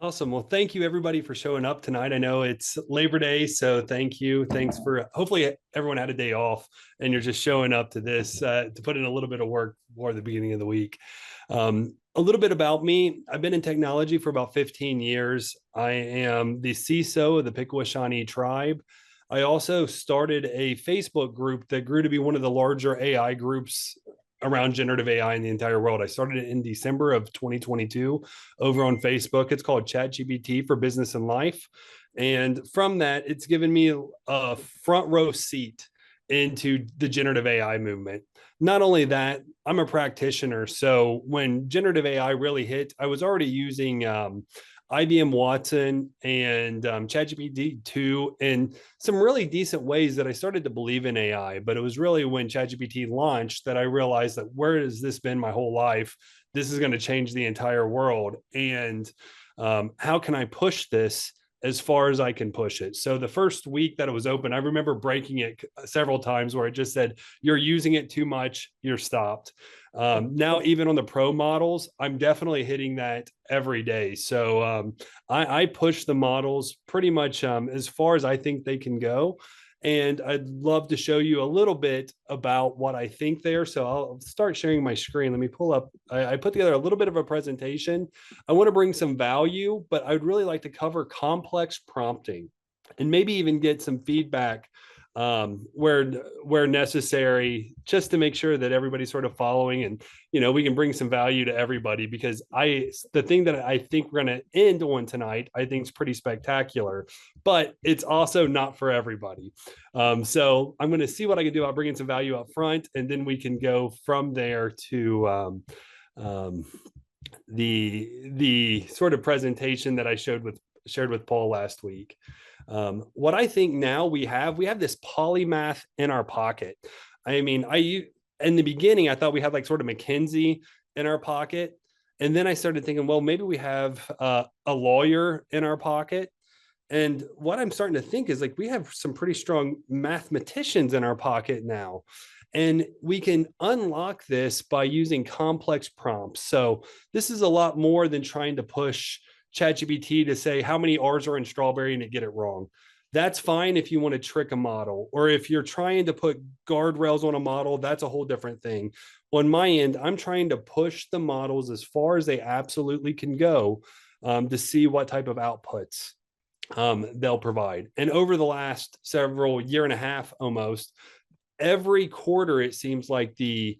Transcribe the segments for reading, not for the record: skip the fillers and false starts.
Awesome. Well, thank you everybody for showing up tonight. I know it's Labor Day, so thank you. Thanks for hopefully everyone had a day off and you're just showing up to this to put in a little bit of work for the beginning of the week. A little bit about me. I've been in technology for about 15 years. I am the CISO of the Pikwishani tribe. I also started a Facebook group that grew to be one of the larger AI groups around generative AI in the entire world. I started it in December of 2022 over on Facebook. It's called ChatGPT for Business and Life. And from that, it's given me a front row seat into the generative AI movement. Not only that, I'm a practitioner. So when generative AI really hit, I was already using IBM Watson and ChatGPT 2 in some really decent ways that I started to believe in AI. But it was really when ChatGPT launched that I realized that where has this been my whole life? This is going to change the entire world. And how can I push this as far as I can push it? So the first week that it was open, I remember breaking it several times where it just said, you're using it too much, you're stopped. Now, even on the pro models, I'm definitely hitting that every day. So I push the models pretty much as far as I think they can go. And I'd love to show you a little bit about what I think there. So I'll start sharing my screen. Let me pull up. I put together a little bit of a presentation. I want to bring some value, but I'd really like to cover complex prompting and maybe even get some feedback where necessary, just to make sure that everybody's sort of following, and we can bring some value to everybody. Because the thing that I think we're going to end on tonight, I think is pretty spectacular, but it's also not for everybody. So I'm going to see what I can do. I'll bring in some value up front, and then we can go from there to the sort of presentation that I shared with Paul last week. What I think now we have this Polymath in our pocket. I mean, in the beginning, I thought we had like sort of McKinsey in our pocket. And then I started thinking, well, maybe we have a lawyer in our pocket. And what I'm starting to think is like we have some pretty strong mathematicians in our pocket now. And we can unlock this by using complex prompts. So this is a lot more than trying to push ChatGPT to say how many R's are in strawberry and to get it wrong. That's fine if you want to trick a model, or if you're trying to put guardrails on a model, that's a whole different thing. On my end, I'm trying to push the models as far as they absolutely can go to see what type of outputs they'll provide. And over the last several year and a half, almost every quarter, it seems like the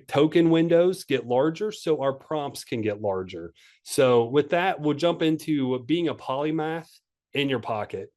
token windows get larger, so our prompts can get larger. So with that, we'll jump into being a polymath in your pocket.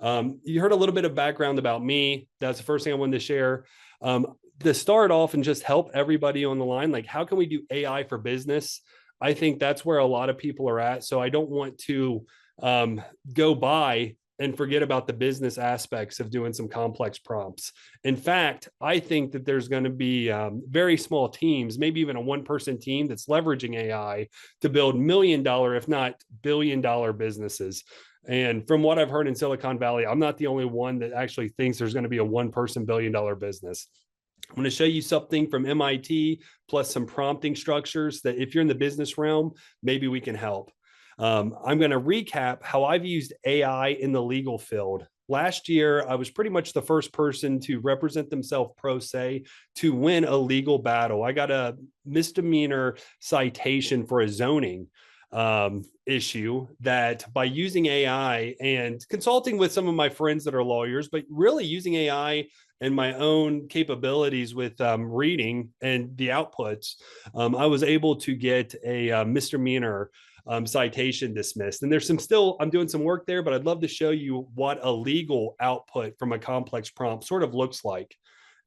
You heard a little bit of background about me. That's the first thing I wanted to share. To start off and just help everybody on the line, like how can we do AI for business? I think that's where a lot of people are at. So I don't want to go by and forget about the business aspects of doing some complex prompts. In fact, I think that there's going to be very small teams, maybe even a one-person team that's leveraging AI to build $1 million, if not $1 billion businesses. And from what I've heard in Silicon Valley, I'm not the only one that actually thinks there's going to be a one-person $1 billion business. I'm going to show you something from MIT, plus some prompting structures that if you're in the business realm, maybe we can help. I'm going to recap how I've used AI in the legal field. Last year, I was pretty much the first person to represent themselves pro se to win a legal battle. I got a misdemeanor citation for a zoning issue that, by using AI and consulting with some of my friends that are lawyers, but really using AI and my own capabilities with reading and the outputs, I was able to get a misdemeanor citation dismissed. And there's I'm doing some work there, but I'd love to show you what a legal output from a complex prompt sort of looks like.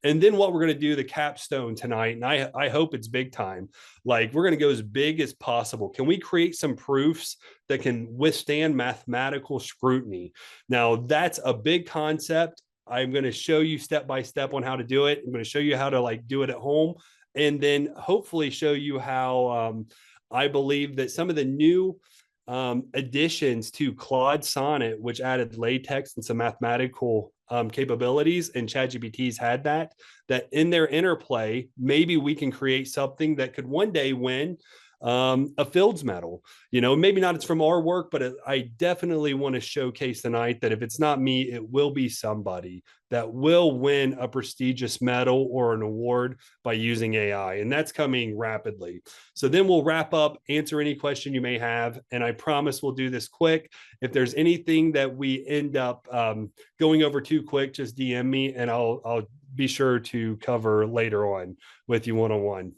And then what we're going to do, the capstone tonight, and I hope it's big time. Like, we're going to go as big as possible. Can we create some proofs that can withstand mathematical scrutiny? Now, that's a big concept. I'm going to show you step by step on how to do it. I'm going to show you how to do it at home, and then hopefully show you how I believe that some of the new additions to Claude Sonnet, which added latex and some mathematical capabilities, and ChatGPT's had that in their interplay, maybe we can create something that could one day win a Fields Medal. Maybe not it's from our work, but I definitely want to showcase tonight that if it's not me, it will be somebody that will win a prestigious medal or an award by using AI. And that's coming rapidly. So then we'll wrap up, answer any question you may have. And I promise we'll do this quick. If there's anything that we end up going over too quick, just DM me and I'll be sure to cover later on with you one-on-one.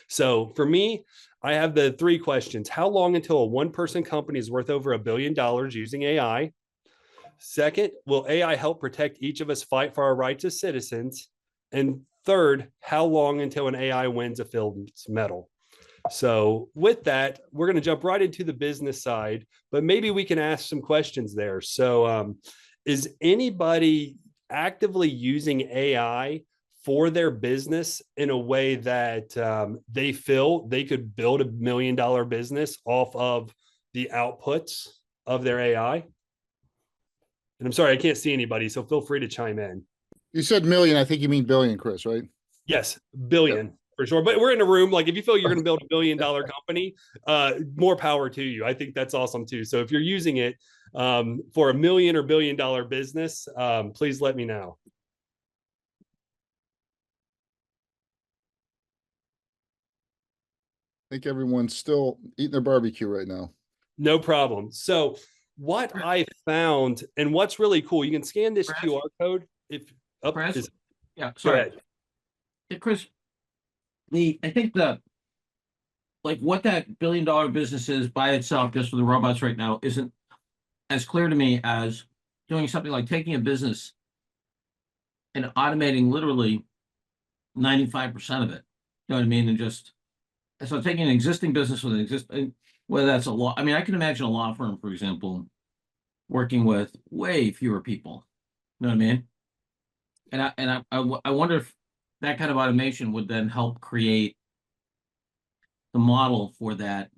So for me, I have the 3 questions. How long until a one-person company is worth over $1 billion using AI? Second, will AI help protect each of us fight for our rights as citizens? And third, how long until an AI wins a Fields Medal? So with that, we're going to jump right into the business side, but maybe we can ask some questions there. So is anybody actively using AI for their business in a way that they feel they could build $1 million business off of the outputs of their AI? And I'm sorry, I can't see anybody, so feel free to chime in. You said million. I think you mean billion, Chris, right? Yes, billion for sure. But we're in a room, like if you feel you're going to build $1 billion company, more power to you. I think that's awesome too. So if you're using it for $1 million or $1 billion business, please let me know. I think everyone's still eating their barbecue right now. No problem. So what I found and what's really cool, you can scan this Chris? QR code. If Chris? Yeah, go sorry. ahead. Yeah, Chris, I think what that $1 billion business is by itself, just for the robots right now, isn't as clear to me as doing something like taking a business and automating literally 95% of it. You know what I mean? So taking an existing business with an existing, whether that's a law, I mean, I can imagine a law firm, for example, working with way fewer people. You know what I mean? And I wonder if that kind of automation would then help create the model for that,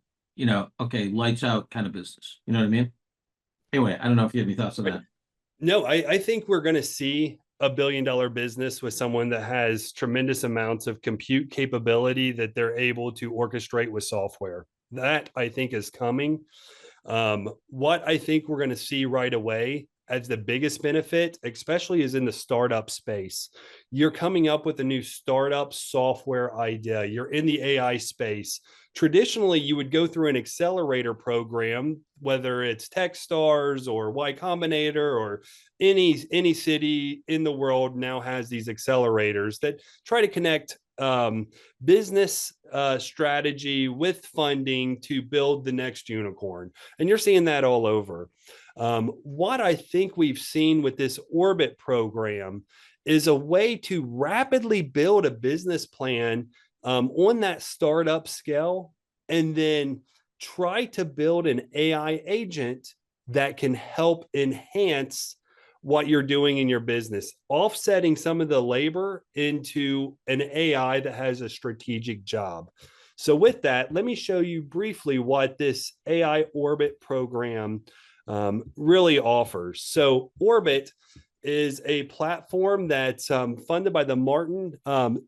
okay, lights out kind of business. You know what I mean? Anyway, I don't know if you have any thoughts on that. No, I think we're going to see $1 billion business with someone that has tremendous amounts of compute capability that they're able to orchestrate with software. That I think is coming. What I think we're going to see right away as the biggest benefit, especially is in the startup space. You're coming up with a new startup software idea. You're in the AI space. Traditionally, you would go through an accelerator program, whether it's Techstars or Y Combinator or any city in the world now has these accelerators that try to connect business strategy with funding to build the next unicorn. And you're seeing that all over. What I think we've seen with this Orbit program is a way to rapidly build a business plan on that startup scale, and then try to build an AI agent that can help enhance what you're doing in your business, offsetting some of the labor into an AI that has a strategic job. So with that, let me show you briefly what this AI Orbit program really offers. So Orbit is a platform that's funded by the Martin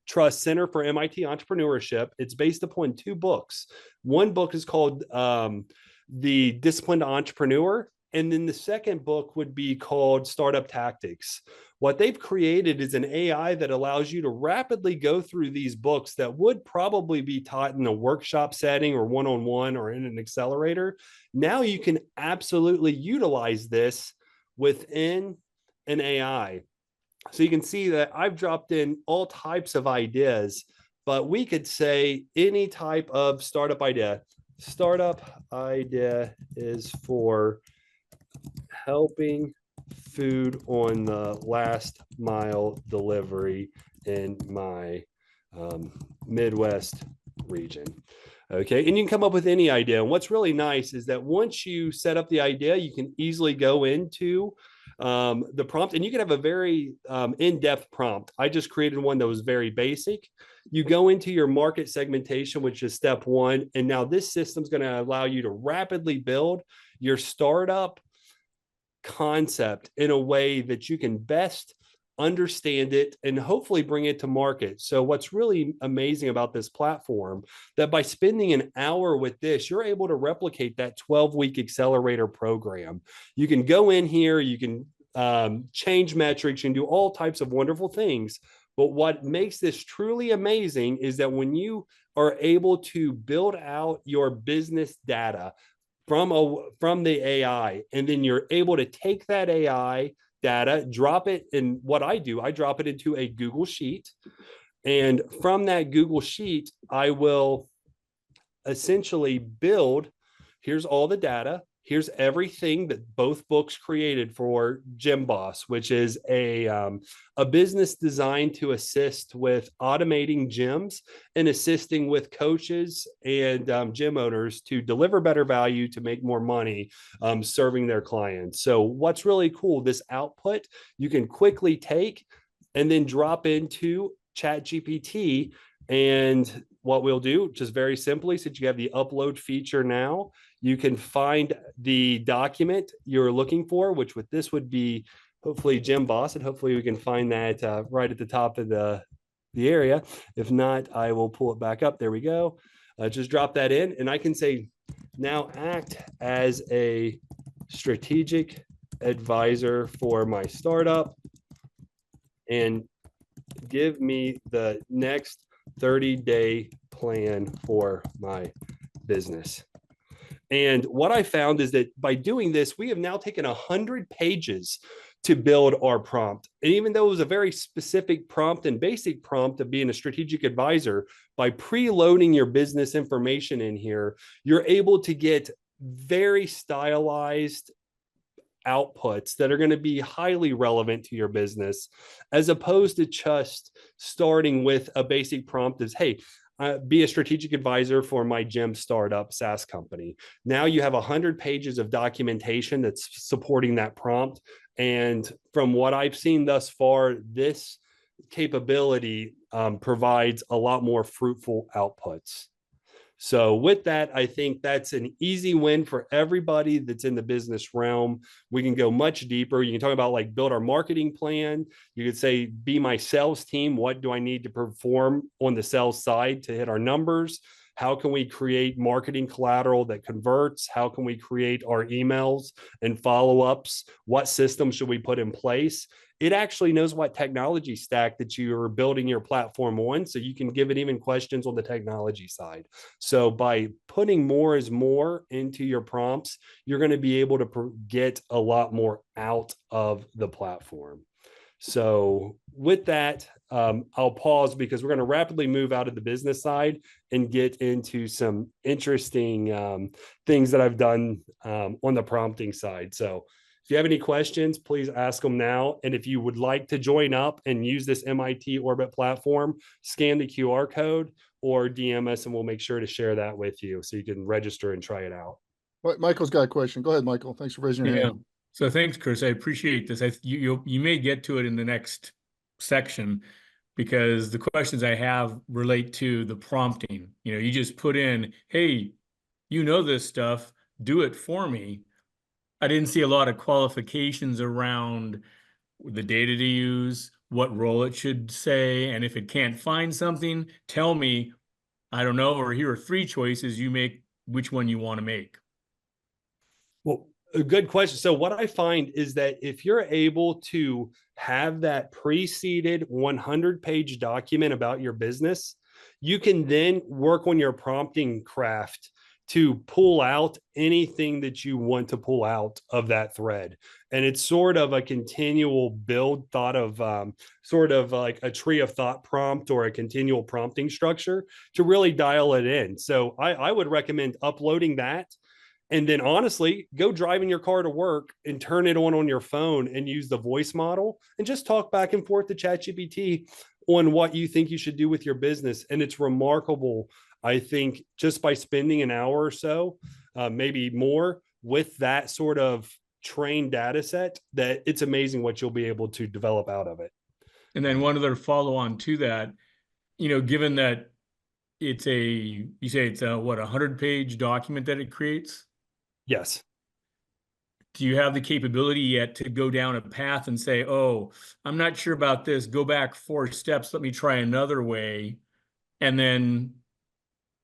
Trust Center for MIT Entrepreneurship. It's based upon 2 books. One book is called The Disciplined Entrepreneur, and then the second book would be called Startup Tactics. What they've created is an AI that allows you to rapidly go through these books that would probably be taught in a workshop setting or one-on-one or in an accelerator. Now you can absolutely utilize this within an AI. So you can see that I've dropped in all types of ideas, but we could say any type of startup idea. Startup idea is for helping food on the last mile delivery in my Midwest region. Okay, and you can come up with any idea. And what's really nice is that once you set up the idea, you can easily go into the prompt, and you can have a very in-depth prompt. I just created one that was very basic. You go into your market segmentation, which is step 1, and now this system is going to allow you to rapidly build your startup concept in a way that you can best understand it, and hopefully bring it to market. So what's really amazing about this platform, that by spending an hour with this, you're able to replicate that 12-week accelerator program. You can go in here, you can change metrics, and do all types of wonderful things. But what makes this truly amazing is that when you are able to build out your business data from the AI, and then you're able to take that AI data, drop it in, what I do, I drop it into a Google Sheet. And from that Google Sheet, I will essentially build, here's all the data. Here's everything that both books created for Gym Boss, which is a business designed to assist with automating gyms and assisting with coaches and gym owners to deliver better value to make more money serving their clients. So what's really cool, this output you can quickly take and then drop into ChatGPT. And what we'll do, just very simply, since you have the upload feature now, you can find the document you're looking for, which with this would be hopefully Gym Boss, and hopefully we can find that right at the top of the area. If not, I will pull it back up. There we go. Just drop that in, and I can say, now act as a strategic advisor for my startup and give me the next 30-day plan for my business. And what I found is that by doing this, we have now taken 100 pages to build our prompt. And even though it was a very specific prompt and basic prompt of being a strategic advisor, by preloading your business information in here, you're able to get very stylized outputs that are going to be highly relevant to your business, as opposed to just starting with a basic prompt as, hey, be a strategic advisor for my gym startup SaaS company. Now you have 100 pages of documentation that's supporting that prompt. And from what I've seen thus far, this capability provides a lot more fruitful outputs. So with that, I think that's an easy win for everybody that's in the business realm. We can go much deeper. You can talk about like build our marketing plan. You could say, be my sales team. What do I need to perform on the sales side to hit our numbers? How can we create marketing collateral that converts? How can we create our emails and follow-ups? What systems should we put in place? It actually knows what technology stack that you are building your platform on, so you can give it even questions on the technology side. So by putting more is more into your prompts, you're going to be able to get a lot more out of the platform. So with that, I'll pause because we're going to rapidly move out of the business side and get into some interesting things that I've done on the prompting side. So if you have any questions, please ask them now. And if you would like to join up and use this MIT Orbit platform, scan the QR code or DM us, and we'll make sure to share that with you so you can register and try it out. Michael's got a question. Go ahead, Michael. Thanks for raising your hand. So thanks, Chris. I appreciate this. You may get to it in the next section, because the questions I have relate to the prompting. You just put in, hey, this stuff, do it for me. I didn't see a lot of qualifications around the data to use, what role it should say, and if it can't find something, tell me, I don't know, or here are 3 choices, you make which one you want to make. Well, a good question. So what I find is that if you're able to have that preceded 100-page document about your business, you can then work on your prompting craft to pull out anything that you want to pull out of that thread. And it's sort of a continual build thought of sort of like a tree of thought prompt or a continual prompting structure to really dial it in. So I would recommend uploading that. And then honestly, go drive in your car to work and turn it on your phone and use the voice model and just talk back and forth to ChatGPT on what you think you should do with your business. And it's remarkable, I think, just by spending an hour or so, maybe more, with that sort of trained data set, that it's amazing what you'll be able to develop out of it. And then one other follow on to that, given that you say it's a 100-page document that it creates? Yes. do you have the capability yet to go down a path and say, oh, I'm not sure about this, go back 4 steps, let me try another way. And then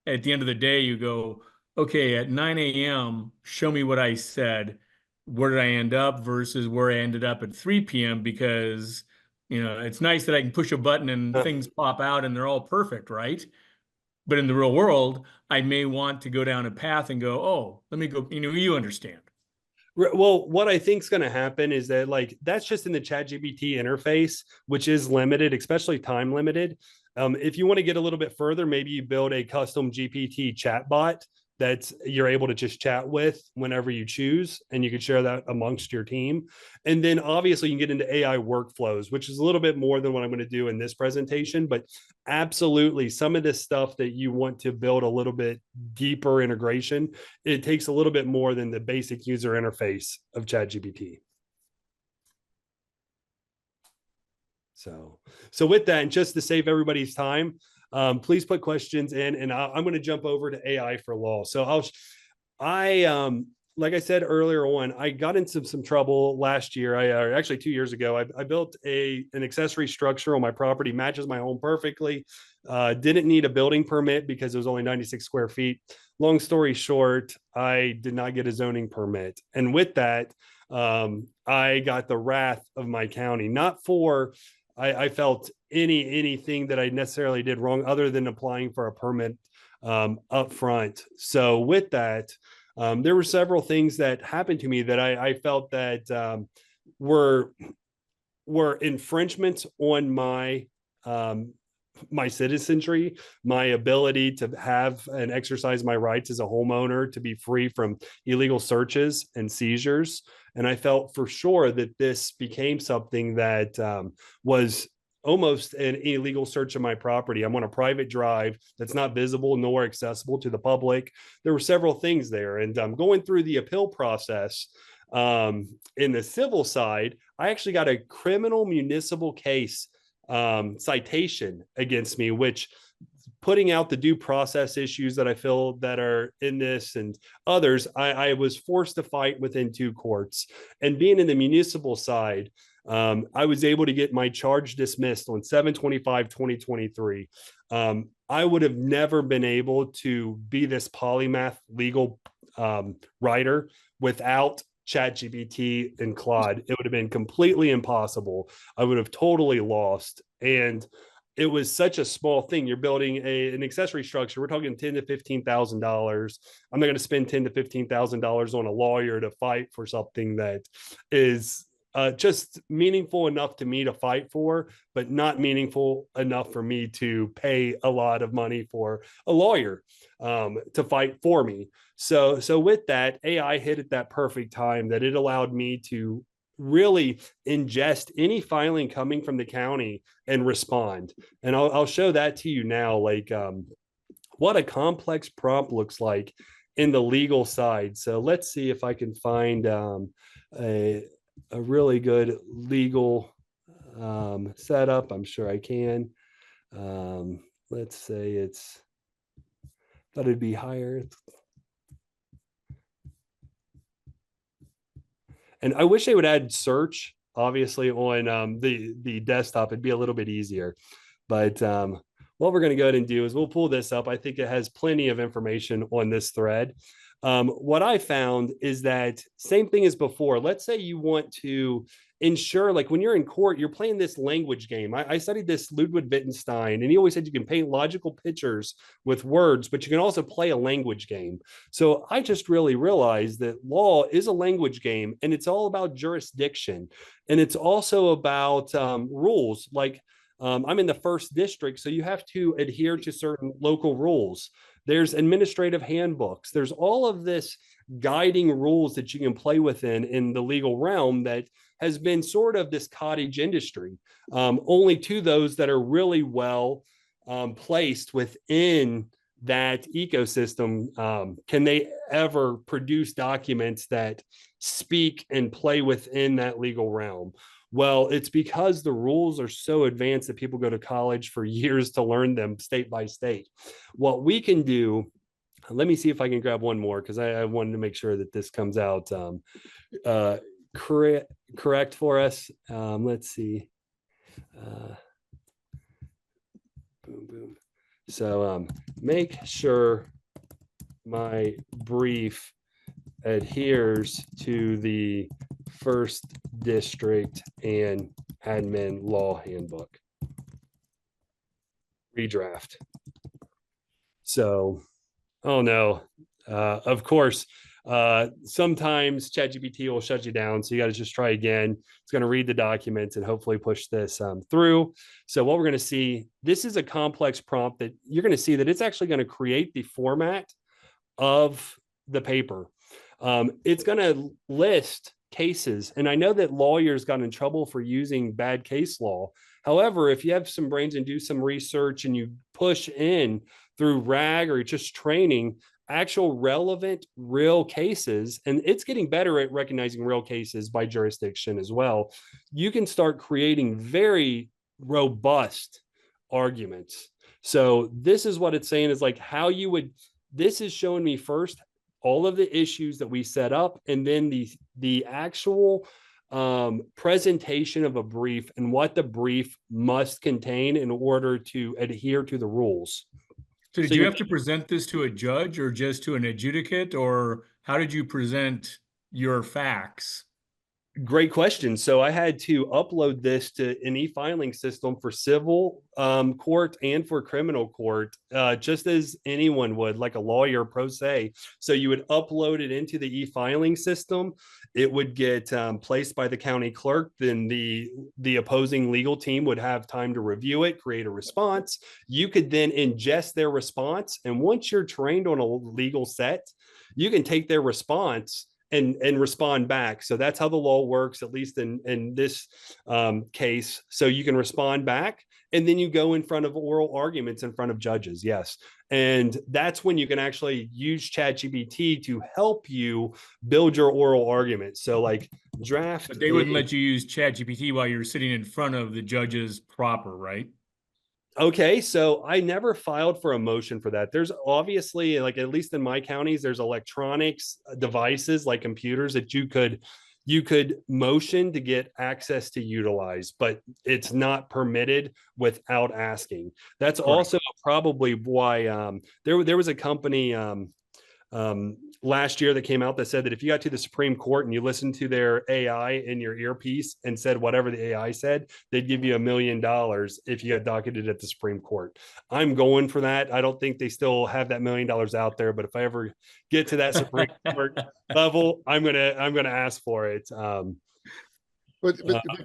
at the end of the day, you go, okay, at 9 a.m., show me what I said. Where did I end up versus where I ended up at 3 p.m. Because, it's nice that I can push a button and things pop out and they're all perfect, right? But in the real world, I may want to go down a path and go, oh, let me go, you understand. Well, what I think is going to happen is that that's just in the ChatGPT interface, which is limited, especially time limited. If you want to get a little bit further, maybe you build a custom GPT chatbot that you're able to just chat with whenever you choose, and you can share that amongst your team. And then obviously you can get into AI workflows, which is a little bit more than what I'm going to do in this presentation, but absolutely some of this stuff that you want to build a little bit deeper integration, it takes a little bit more than the basic user interface of ChatGPT. So with that, and just to save everybody's time, please put questions in, and I'm going to jump over to AI for law. So like I said earlier on, I got into some trouble last year. Actually 2 years ago, I built an accessory structure on my property, matches my home perfectly. Didn't need a building permit because it was only 96 square feet. Long story short, I did not get a zoning permit. And with that, I got the wrath of my county, not for I felt anything that I necessarily did wrong other than applying for a permit up front. So with that, there were several things that happened to me that I felt that were infringements on my my citizenry, my ability to have and exercise my rights as a homeowner, to be free from illegal searches and seizures. And I felt for sure that this became something that was almost an illegal search of my property. I'm on a private drive that's not visible nor accessible to the public. There were several things there. And going through the appeal process, in the civil side, I actually got a criminal municipal case citation against me, which, putting out the due process issues that I feel that are in this and others, I was forced to fight within 2 courts. And being in the municipal side, I was able to get my charge dismissed on 7/25/2023. I would have never been able to be this Polymath legal writer without ChatGPT and Claude. It would have been completely impossible. I would have totally lost. And it was such a small thing. You're building an accessory structure. We're talking $10,000 to $15,000. I'm not going to spend $10,000 to $15,000 on a lawyer to fight for something that is just meaningful enough to me to fight for, but not meaningful enough for me to pay a lot of money for a lawyer to fight for me. So with that, AI hit at that perfect time that it allowed me to really ingest any filing coming from the county and respond. And I'll show that to you now, what a complex prompt looks like in the legal side. So let's see if I can find a really good legal setup. I'm sure I can. Let's say thought it'd be higher. And I wish they would add search, obviously, on the desktop. It'd be a little bit easier. But what we're going to go ahead and do is we'll pull this up. I think it has plenty of information on this thread. What I found is that same thing as before. Let's say you want to ensure, when you're in court, you're playing this language game. I studied this Ludwig Wittgenstein, and he always said you can paint logical pictures with words, but you can also play a language game. So I just really realized that law is a language game, and it's all about jurisdiction. And it's also about rules. I'm in the 1st district, so you have to adhere to certain local rules. There's administrative handbooks. There's all of this guiding rules that you can play within in the legal realm that has been sort of this cottage industry. Only to those that are really well placed within that ecosystem can they ever produce documents that speak and play within that legal realm. Well, it's because the rules are so advanced that people go to college for years to learn them state by state. What we can do let me see if I can grab one more, because I wanted to make sure that this comes out correct for us. Let's see. Boom, boom. So make sure my brief adheres to the first district and admin law handbook. Redraft. So, oh no, of course, sometimes ChatGPT will shut you down. So you got to just try again. It's going to read the documents and hopefully push this through. So what we're going to see, this is a complex prompt that you're going to see that it's actually going to create the format of the paper. It's going to list cases. And I know that lawyers got in trouble for using bad case law. However, if you have some brains and do some research and you push in through RAG or just training, actual relevant real cases, and it's getting better at recognizing real cases by jurisdiction as well, you can start creating very robust arguments. So this is what it's saying is like how you would, this is showing me first all of the issues that we set up, and then the actual presentation of a brief and what the brief must contain in order to adhere to the rules. So did you have to present this to a judge or just to an adjudicate, or how did you present your facts? Great question. So I had to upload this to an e-filing system for civil court and for criminal court, just as anyone would, like a lawyer pro se. So you would upload it into the e-filing system. It would get placed by the county clerk. Then the opposing legal team would have time to review it, create a response. You could then ingest their response. And once you're trained on a legal set, you can take their response and respond back. So that's how the law works, at least in this case. So you can respond back, and then you go in front of oral arguments in front of judges. Yes. And that's when you can actually use ChatGPT to help you build your oral argument. So like draft. But they wouldn't let you use ChatGPT while you're sitting in front of the judges proper, right? Okay, so I never filed for a motion for that. There's obviously, like, at least in my counties, there's electronics devices like computers that you could motion to get access to utilize, but it's not permitted without asking. That's correct. Also probably why there was a company last year that came out that said that if you got to the Supreme Court and you listened to their AI in your earpiece and said whatever the AI said, they'd give you $1 million if you got docketed at the Supreme Court. I'm going for that. I don't think they still have that $1 million out there, but if I ever get to that Supreme Court level, I'm gonna ask for it. But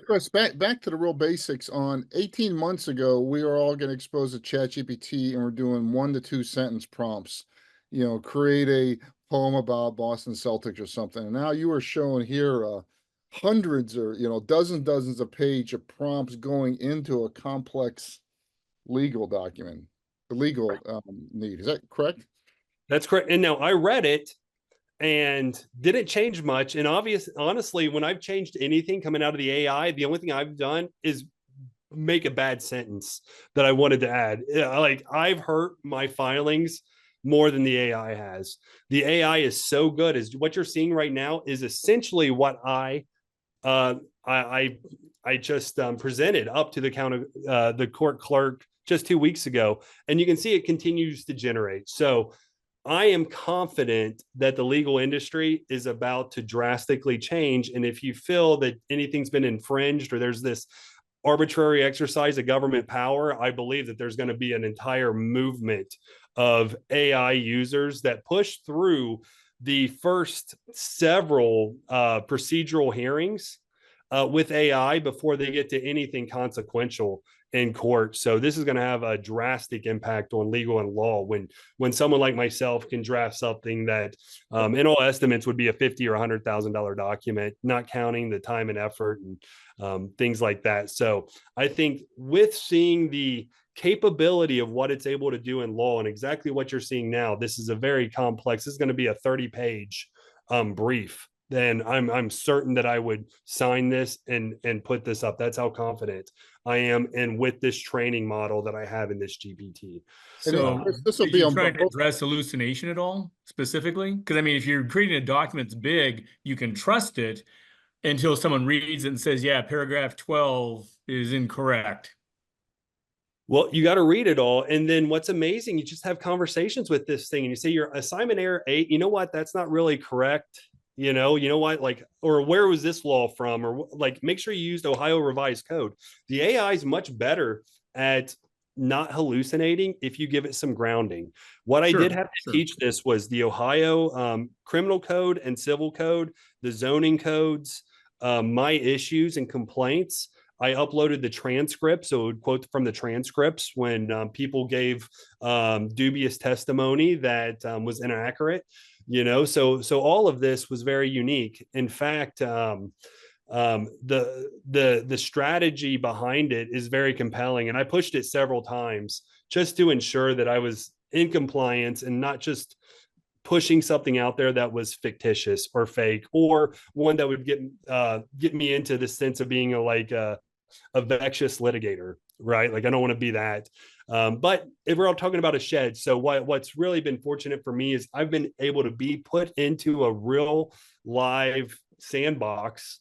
Chris, back to the real basics. On 18 months ago, we were all getting exposed to ChatGPT, and we're doing 1 to 2 sentence prompts. You know, create a poem about Boston Celtics or something. And now you are showing here hundreds or, dozens of pages of prompts going into a complex legal document, the legal need. Is that correct? That's correct. And now I read it and didn't change much. And honestly, when I've changed anything coming out of the AI, the only thing I've done is make a bad sentence that I wanted to add. Like, I've hurt my filings more than the AI has. The AI is so good. As what you're seeing right now is essentially what I just presented up to the court clerk just 2 weeks ago, and you can see it continues to generate. So I am confident that the legal industry is about to drastically change. And if you feel that anything's been infringed or there's this arbitrary exercise of government power, I believe that there's going to be an entire movement of AI users that push through the first several procedural hearings with AI before they get to anything consequential in court. So this is going to have a drastic impact on legal and law when someone like myself can draft something that in all estimates would be a $50,000 or $100,000 document, not counting the time and effort and things like that. So I think with seeing the capability of what it's able to do in law and exactly what you're seeing now, this is a very complex, this is going to be a 30-page brief. Then I'm certain that I would sign this and put this up. That's how confident I am in with this training model that I have in this GPT. So this will are be you on trying to both. address hallucination at all specifically? Because I mean, if you're creating a document that's big, you can trust it until someone reads it and says, yeah, paragraph 12 is incorrect. Well, you got to read it all. And then what's amazing, you just have conversations with this thing and you say your assignment error 8, you know what, that's not really correct. You know what, like, or where was this law from? Or like, make sure you used Ohio revised code. The AI is much better at not hallucinating if you give it some grounding. What I did have to teach this was the Ohio criminal code and civil code, the zoning codes, my issues and complaints. I uploaded the transcripts, so it would quote from the transcripts when people gave dubious testimony that was inaccurate. So all of this was very unique. In fact, the strategy behind it is very compelling, and I pushed it several times just to ensure that I was in compliance and not just pushing something out there that was fictitious or fake, or one that would get me into the sense of being a vexatious litigator, right? Like I don't want to be that. But if we're all talking about a shed, so what's really been fortunate for me is I've been able to be put into a real live sandbox.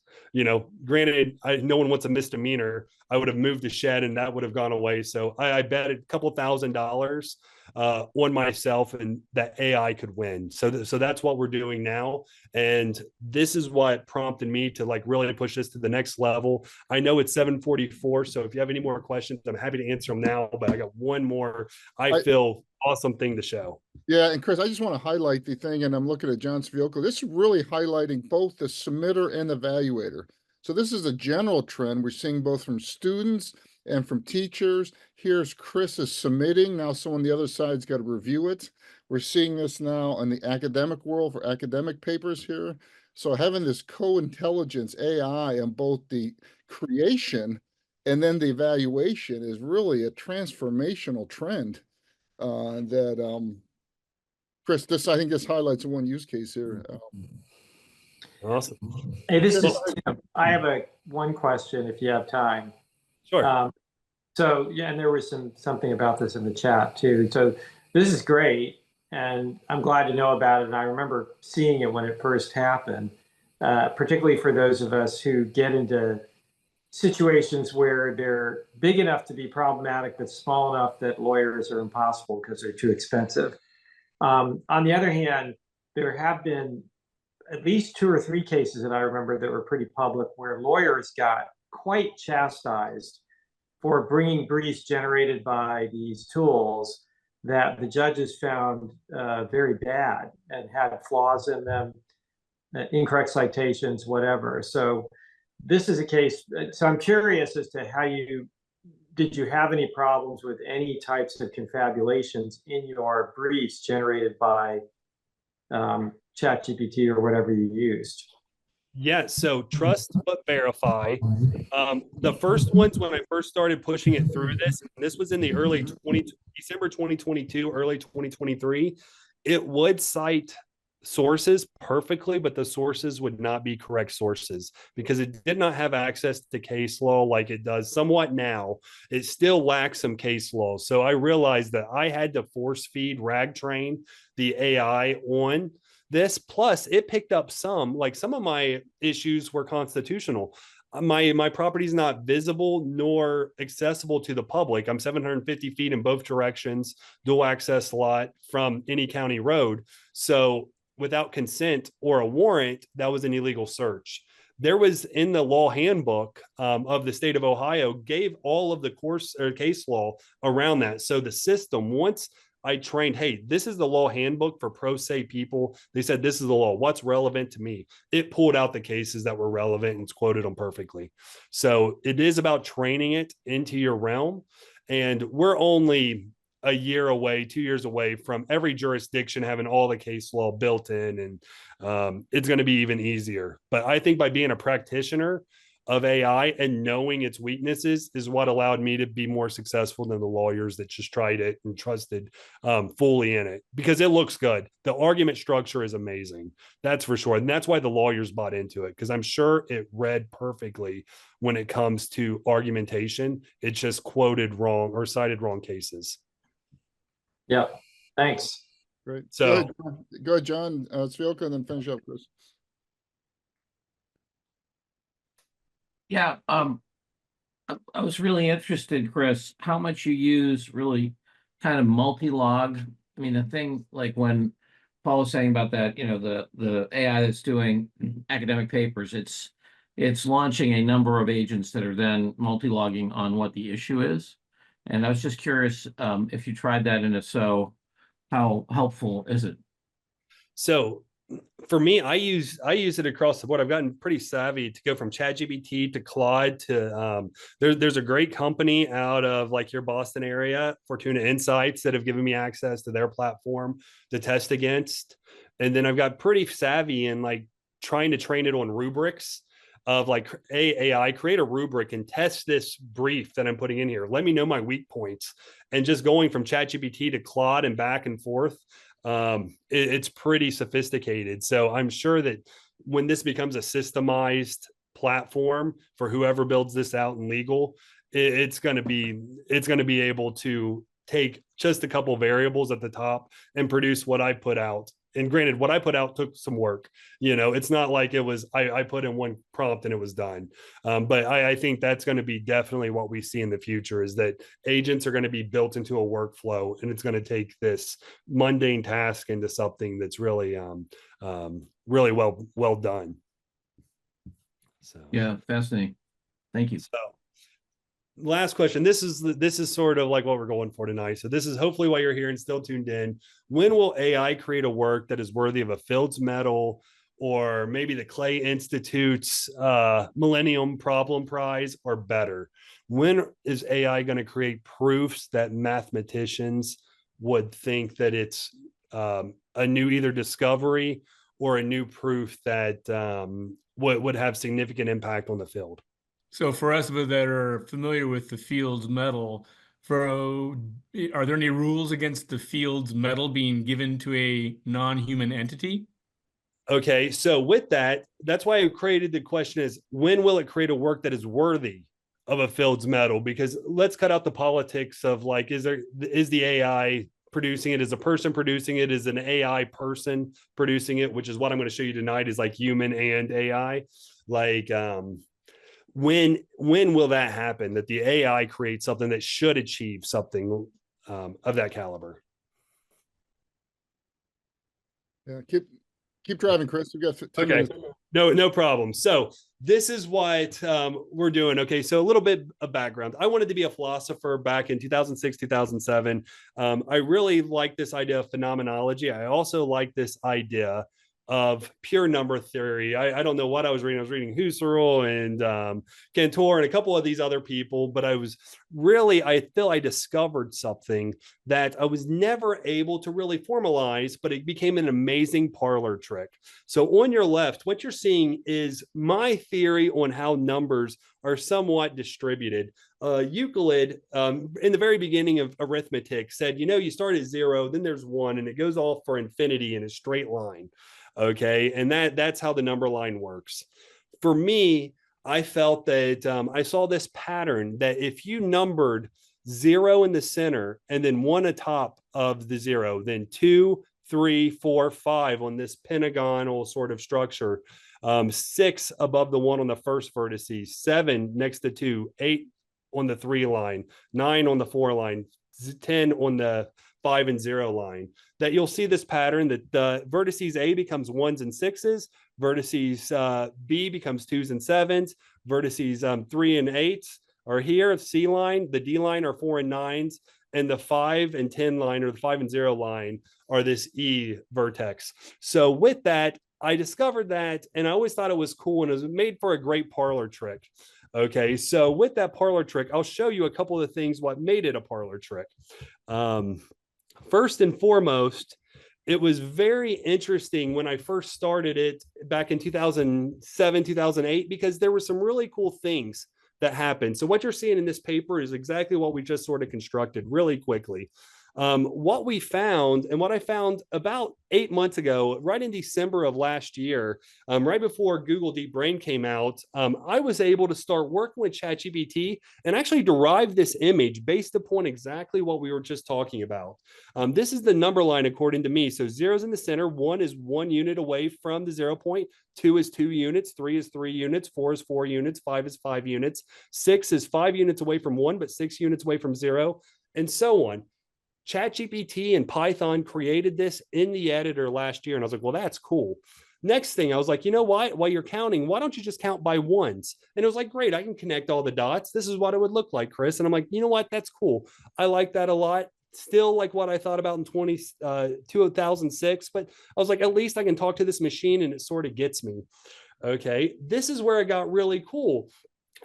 Granted, no one wants a misdemeanor. I would have moved the shed and that would have gone away. So I bet a couple $1,000 on myself and that AI could win. So that's what we're doing now. And this is what prompted me to like really push this to the next level. I know it's 7:44. So if you have any more questions, I'm happy to answer them now, but I got one more, I feel awesome thing to show. Yeah, and Chris, I just want to highlight the thing, and I'm looking at John Svioco. This is really highlighting both the submitter and evaluator. So this is a general trend we're seeing both from students and from teachers. Here's Chris is submitting. Now someone on the other side's got to review it. We're seeing this now in the academic world for academic papers here. So having this co-intelligence AI on both the creation and then the evaluation is really a transformational trend that Chris, I think this highlights one use case here. Awesome. Hey, this is Tim. I have one question if you have time. Sure. So yeah, and there was something about this in the chat too. So this is great, and I'm glad to know about it. And I remember seeing it when it first happened, particularly for those of us who get into situations where they're big enough to be problematic, but small enough that lawyers are impossible because they're too expensive. On the other hand, there have been at least 2 or 3 cases that I remember that were pretty public where lawyers got quite chastised for bringing briefs generated by these tools that the judges found very bad and had flaws in them, incorrect citations, whatever. So this is a case. So I'm curious as to did you have any problems with any types of confabulations in your briefs generated by ChatGPT or whatever you used? Yeah, so trust but verify. The first ones when I first started pushing it through this was in the December 2022, early 2023, it would cite sources perfectly, but the sources would not be correct sources because it did not have access to case law like it does somewhat now. It still lacks some case law. So I realized that I had to force feed rag train the AI on this. Plus it picked up some of my issues were constitutional. My property is not visible nor accessible to the public. I'm 750 feet in both directions, dual access lot from any county road. So without consent or a warrant, that was an illegal search. There was in the law handbook of the state of Ohio gave all of the course or case law around that. So the system, once I trained, hey, this is the law handbook for pro se people. They said, this is the law. What's relevant to me? It pulled out the cases that were relevant and quoted them perfectly. So it is about training it into your realm. And we're only a year away, 2 years away from every jurisdiction having all the case law built in. And it's going to be even easier. But I think by being a practitioner, of AI and knowing its weaknesses is what allowed me to be more successful than the lawyers that just tried it and trusted fully in it, because it looks good. The argument structure is amazing. That's for sure. And that's why the lawyers bought into it, because I'm sure it read perfectly when it comes to argumentation. It just quoted wrong or cited wrong cases. Yeah. Thanks. Great. So go ahead, John. Svioka, and then finish up, Chris. Yeah, I was really interested, Chris, how much you use really kind of multi-log. I mean, the thing like when Paul was saying about that, you know, the AI that's doing academic papers, it's launching a number of agents that are then multi-logging on what the issue is. And I was just curious if you tried that, and if so, how helpful is it? So for me, I use it across the board. I've gotten pretty savvy to go from ChatGPT to Claude to there's a great company out of like your Boston area, Fortuna Insights, that have given me access to their platform to test against. And then I've got pretty savvy in like trying to train it on rubrics of like, AI, create a rubric and test this brief that I'm putting in here. Let me know my weak points. And just going from ChatGPT to Claude and back and forth, it's pretty sophisticated. So I'm sure that when this becomes a systemized platform for whoever builds this out in legal, it's going to be able to take just a couple variables at the top and produce what I put out. And granted, what I put out took some work. You know, it's not like it was, I put in one prompt and it was done. But I think that's going to be definitely what we see in the future, is that agents are going to be built into a workflow, and it's going to take this mundane task into something that's really, really well done. So, Yeah, fascinating. Thank you. So, last question. This is sort of like what we're going for tonight. So this is hopefully why you're here and still tuned in. When will AI create a work that is worthy of a Fields Medal, or maybe the Clay Institute's Millennium Problem Prize, or better? When is AI going to create proofs that mathematicians would think that it's a new either discovery or a new proof that would have significant impact on the field? So for us that are familiar with the Fields Medal, are there any rules against the Fields Medal being given to a non-human entity? Okay, so with that, that's why I created the question is, when will it create a work that is worthy of a Fields Medal? Because let's cut out the politics of like, is the AI producing it? Is a person producing it? Is an AI person producing it? Which is what I'm going to show you tonight, is like human and AI. Like, when will that happen, that the AI creates something that should achieve something of that caliber? Yeah, keep driving, Chris. We've got 10 Okay, minutes. no problem. So this is what we're doing. Okay, so a little bit of background. I wanted to be a philosopher back in 2006, 2007. I really like this idea of phenomenology. I also like this idea of pure number theory. I don't know what I was reading. I was reading Husserl and Cantor and a couple of these other people, but I feel I discovered something that I was never able to really formalize, but it became an amazing parlor trick. So on your left, what you're seeing is my theory on how numbers are somewhat distributed. Euclid, in the very beginning of arithmetic, said, you start at 0, then there's 1, and it goes off for infinity in a straight line. Okay, and that's how the number line works. For me, I felt that I saw this pattern that if you numbered 0 in the center and then 1 atop of the 0, then 2, 3, 4, 5 on this pentagonal sort of structure, 6 above the 1 on the first vertices, 7 next to 2, 8 on the 3 line, 9 on the 4 line, 10 on the 5 and 0 line, that you'll see this pattern that the vertices A becomes 1s and 6s, vertices B becomes 2s and 7s, vertices 3 and 8s are here, C line, the D line are 4 and 9s, and the 5 and 10 line, or the 5 and 0 line, are this E vertex. So with that, I discovered that, and I always thought it was cool, and it was made for a great parlor trick. Okay, so with that parlor trick, I'll show you a couple of things what made it a parlor trick. First and foremost, it was very interesting when I first started it back in 2007, 2008, because there were some really cool things that happened. So what you're seeing in this paper is exactly what we just sort of constructed really quickly. What we found, and what I found about 8 months ago, right in December of last year, right before Google Deep Brain came out, I was able to start working with ChatGPT and actually derive this image based upon exactly what we were just talking about. This is the number line according to me. So 0's in the center, 1 is 1 unit away from the 0 point, 2 is 2 units, 3 is 3 units, 4 is 4 units, 5 is 5 units, 6 is 5 units away from 1, but 6 units away from 0, and so on. ChatGPT and Python created this in the editor last year. And I was like, well, that's cool. Next thing, I was like, you know what? While you're counting, why don't you just count by ones? And it was like, great, I can connect all the dots. This is what it would look like, Chris. And I'm like, you know what? That's cool. I like that a lot. Still like what I thought about in 2006. But I was like, at least I can talk to this machine and it sort of gets me. Okay. This is where it got really cool,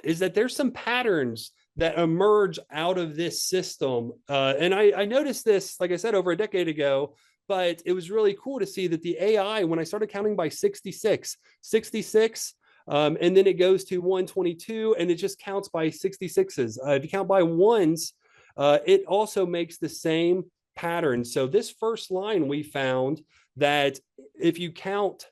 is that there's some patterns that emerge out of this system. And I noticed this, like I said, over a decade ago, but it was really cool to see that the AI, when I started counting by 66, and then it goes to 122, and it just counts by 66s. If you count by ones, it also makes the same pattern. So this first line, we found that if you count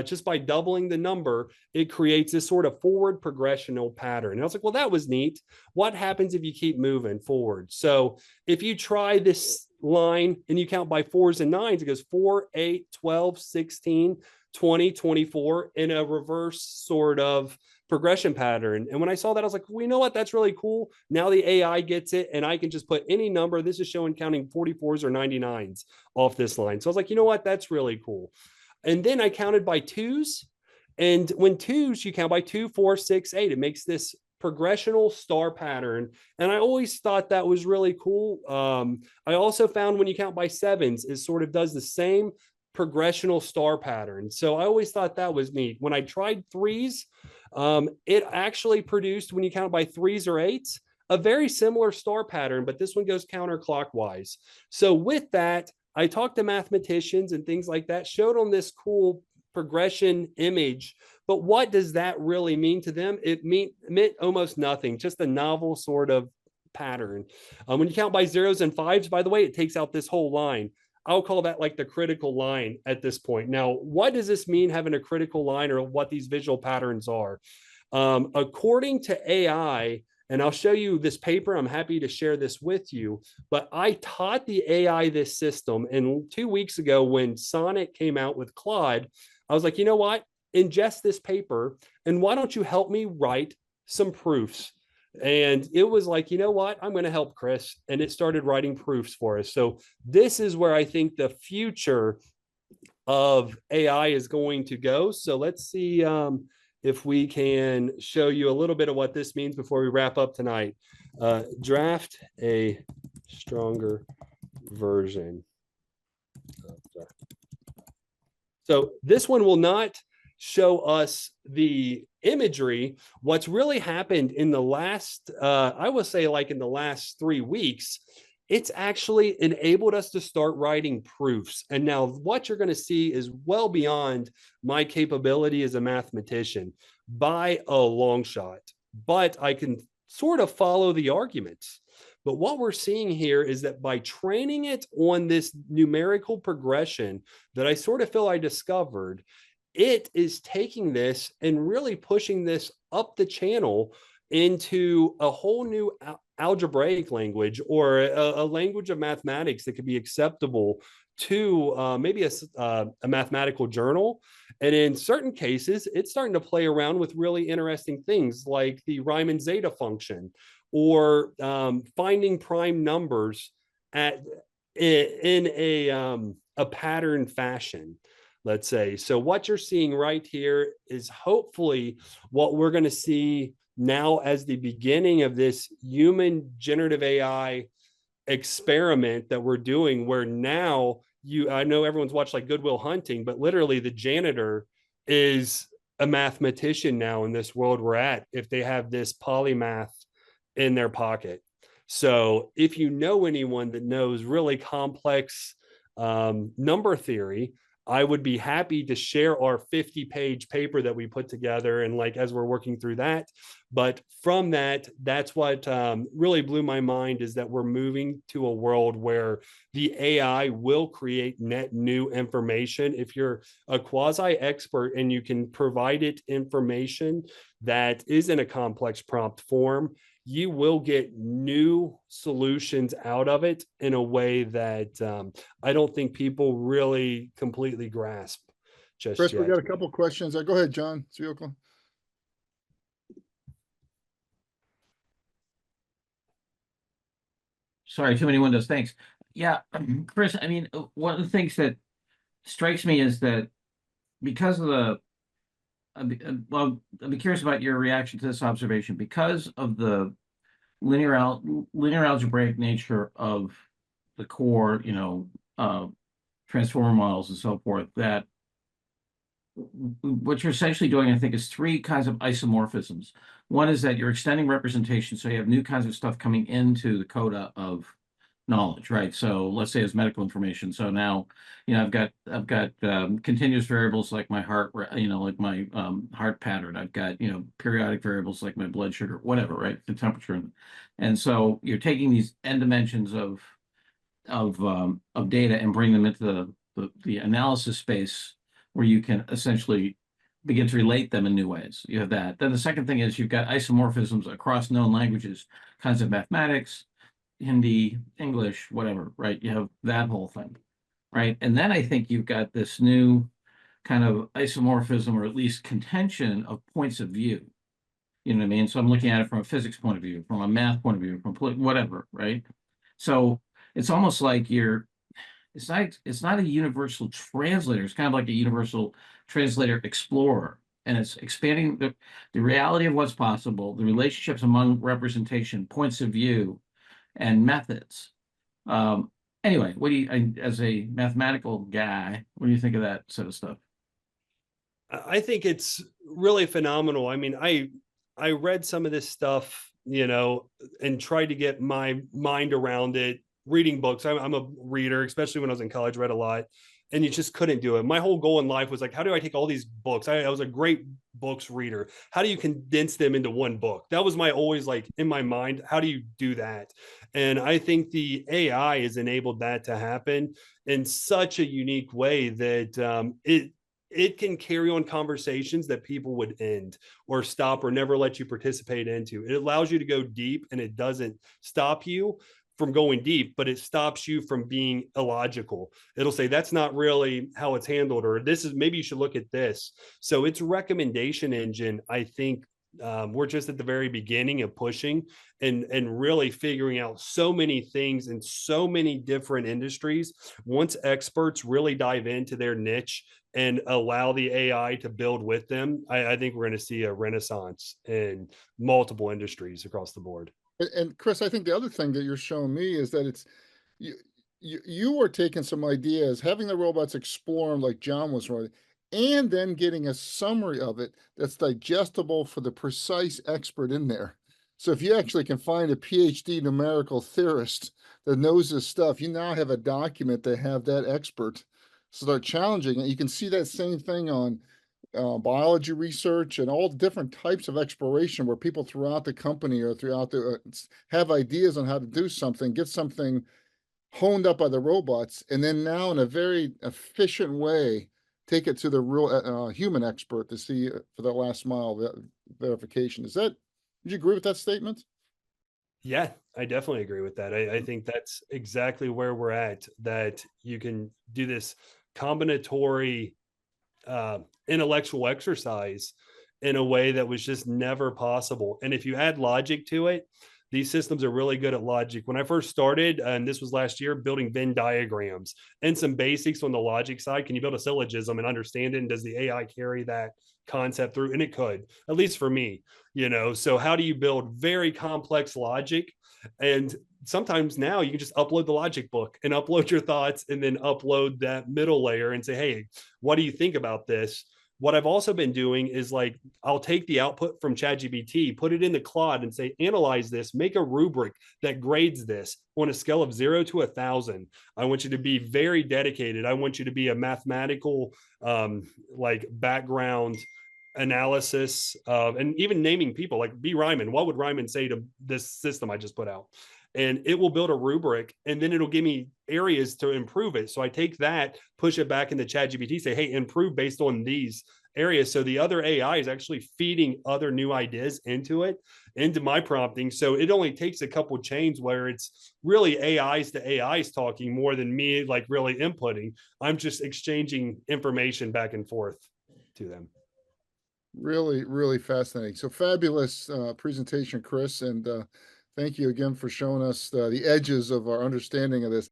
just by doubling the number, it creates this sort of forward progressional pattern. And I was like, well, that was neat. What happens if you keep moving forward? So if you try this line and you count by 4s and 9s, it goes 4, 8, 12, 16, 20, 24 in a reverse sort of progression pattern. And when I saw that, I was like, well, you know what? That's really cool. Now the AI gets it, and I can just put any number. This is showing counting 44s or 99s off this line. So I was like, you know what? That's really cool. And then I counted by 2s. And when 2s, you count by 2, 4, 6, 8. It makes this progressional star pattern. And I always thought that was really cool. I also found when you count by 7s, it sort of does the same progressional star pattern. So I always thought that was neat. When I tried 3s, it actually produced, when you count by 3s or 8s, a very similar star pattern, but this one goes counterclockwise. So with that, I talked to mathematicians and things like that, showed on this cool progression image, but what does that really mean to them? It meant almost nothing, just a novel sort of pattern. When you count by 0s and 5s, by the way, it takes out this whole line. I'll call that like the critical line at this point. Now, what does this mean, having a critical line, or what these visual patterns are? According to AI, and I'll show you this paper, I'm happy to share this with you, but I taught the AI this system. And 2 weeks ago, when Sonnet came out with Claude, I was like, you know what? Ingest this paper, and why don't you help me write some proofs? And it was like, you know what? I'm going to help Chris. And it started writing proofs for us. So this is where I think the future of AI is going to go. So let's see if we can show you a little bit of what this means before we wrap up tonight. Draft a stronger version. So this one will not show us the imagery. What's really happened in the last, I would say like in the last 3 weeks, it's actually enabled us to start writing proofs. And now what you're going to see is well beyond my capability as a mathematician by a long shot, but I can sort of follow the arguments. But what we're seeing here is that by training it on this numerical progression that I sort of feel I discovered, it is taking this and really pushing this up the channel into a whole new algebraic language, or a language of mathematics that could be acceptable to maybe a mathematical journal. And in certain cases, it's starting to play around with really interesting things like the Riemann zeta function, or finding prime numbers in a pattern fashion, let's say. So what you're seeing right here is hopefully what we're going to see now as the beginning of this human generative AI experiment that we're doing, where now I know everyone's watched like Good Will Hunting, but literally the janitor is a mathematician now in this world we're at, if they have this polymath in their pocket. So if you know anyone that knows really complex number theory, I would be happy to share our 50-page paper that we put together, and like as we're working through that. But from that, that's what really blew my mind, is that we're moving to a world where the AI will create net new information. If you're a quasi expert and you can provide it information that is in a complex prompt form, you will get new solutions out of it in a way that I don't think people really completely grasp just Chris, we yet. got a couple questions. Go ahead, John Ciocco. Sorry, too many windows. Thanks. Yeah, Chris, I mean, one of the things that strikes me is that because of the, well, I'd be curious about your reaction to this observation. Because of the linear algebraic nature of the core, transformer models and so forth, that what you're essentially doing, I think, is three kinds of isomorphisms. One is that you're extending representation, so you have new kinds of stuff coming into the coda of knowledge, right? So let's say it's medical information. So now, I've got continuous variables like my heart, like my heart pattern. I've got periodic variables like my blood sugar, whatever, right? The temperature, and so you're taking these n dimensions of data and bring them into the analysis space, where you can essentially begin to relate them in new ways. You have that. Then the second thing is you've got isomorphisms across known languages, kinds of mathematics, Hindi, English, whatever, right? You have that whole thing, right? And then I think you've got this new kind of isomorphism, or at least contention, of points of view. You know what I mean? So I'm looking at it from a physics point of view, from a math point of view, from whatever, right? So it's almost like it's not a universal translator. It's kind of like a universal translator explorer. And it's expanding the reality of what's possible, the relationships among representation, points of view, and methods. Anyway, as a mathematical guy, what do you think of that sort of stuff? I think it's really phenomenal. I mean, I read some of this stuff, and tried to get my mind around it, reading books. I'm a reader, especially when I was in college, read a lot, and you just couldn't do it. My whole goal in life was like, how do I take all these books? I was a great books reader. How do you condense them into one book? That was always like in my mind. How do you do that? And I think the AI has enabled that to happen in such a unique way that it can carry on conversations that people would end or stop or never let you participate into. It allows you to go deep, and it doesn't stop you from going deep, but it stops you from being illogical. It'll say, that's not really how it's handled, or this is, maybe you should look at this. So its recommendation engine, I think, we're just at the very beginning of pushing and really figuring out so many things in so many different industries. Once experts really dive into their niche and allow the AI to build with them, I think we're going to see a renaissance in multiple industries across the board. And Chris, I think the other thing that you're showing me is that it's you are taking some ideas, having the robots explore them like John was running, and then getting a summary of it that's digestible for the precise expert in there. So if you actually can find a PhD numerical theorist that knows this stuff, you now have a document that have that expert start challenging it. You can see that same thing on biology research and all different types of exploration, where people throughout the company or throughout the have ideas on how to do something, get something honed up by the robots, and then now in a very efficient way take it to the real human expert to see for that last mile verification. Would you agree with that statement? Yeah, I definitely agree with that. I think that's exactly where we're at, that you can do this combinatory intellectual exercise in a way that was just never possible. And if you add logic to it, these systems are really good at logic. When I first started, and this was last year, building Venn diagrams and some basics on the logic side. Can you build a syllogism and understand it? And does the AI carry that concept through? And it could, at least for me, so how do you build very complex logic? And sometimes now you can just upload the logic book and upload your thoughts, and then upload that middle layer and say, hey, what do you think about this? what I've also been doing is like, I'll take the output from ChatGPT, put it in the Claude and say, analyze this, make a rubric that grades this on a scale of 0 to 1,000. I want you to be very dedicated. I want you to be a mathematical, like background analysis and even naming people like B. Ryman. What would Ryman say to this system I just put out? And it will build a rubric, and then it'll give me areas to improve it. So I take that, push it back into ChatGPT, say, hey, improve based on these areas. So the other AI is actually feeding other new ideas into my prompting. So it only takes a couple chains where it's really AIs to AIs talking more than me like really inputting. I'm just exchanging information back and forth to them. Really, really fascinating. So fabulous presentation, Chris, and thank you again for showing us the edges of our understanding of this.